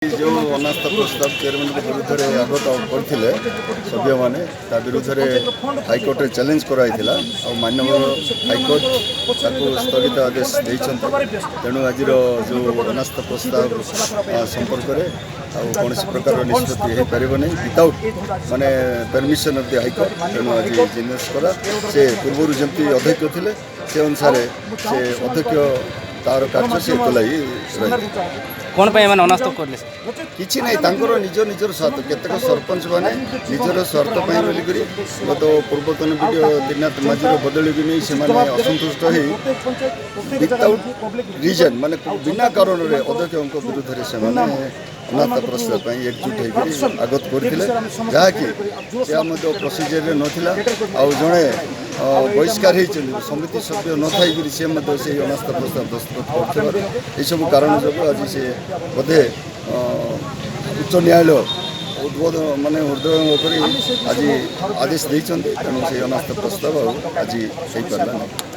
जो अनास्था प्रस्ताव चेयरमैन विरुद्ध में आगत करते सभ्य मैंने विरुद्ध में हाइकोर्ट चैलेंज कराइला माननीय हाइकोर्ट स्थगित आदेश तेणु आज जो अनास्था प्रस्ताव संपर्क में कौन प्रकार निष्पत्ति हो पार नहीं विदाउट माने परमिशन ऑफ द हाइकोर्ट तेणु आज जिनेस करा से पूर्व जमी अध्यक्ष थे से अनुसार से अध्यक्ष तार कार्य से चलाई कौन पे मैंने अनास्था करले किसी नहीं तांकर निज निजर स्वार्थ केतक सरपंच मैंने निजर स्वार्थ बोलिकी गत पूर्वतन वीडियो त्रिनाथ माझीर बदली की नहीं से असंतुष्ट हो विदाउट रिजन माने बिना कारण अध्यक्ष विरुद्ध में अनास्था प्रस्ताव एकजुट होकर आगत करते जहाँकि प्रोसीजर नाला जड़े बहिष्कार होती समिति सभ्य न थी सी अनास्था प्रस्ताव दस्तखत कर सब कारण जो आज से बोधे उच्च न्यायालय उद्बोधन माने हृदय कर आज आदेश देते तेणु से अनास्था प्रस्ताव आज हो पारा नहीं।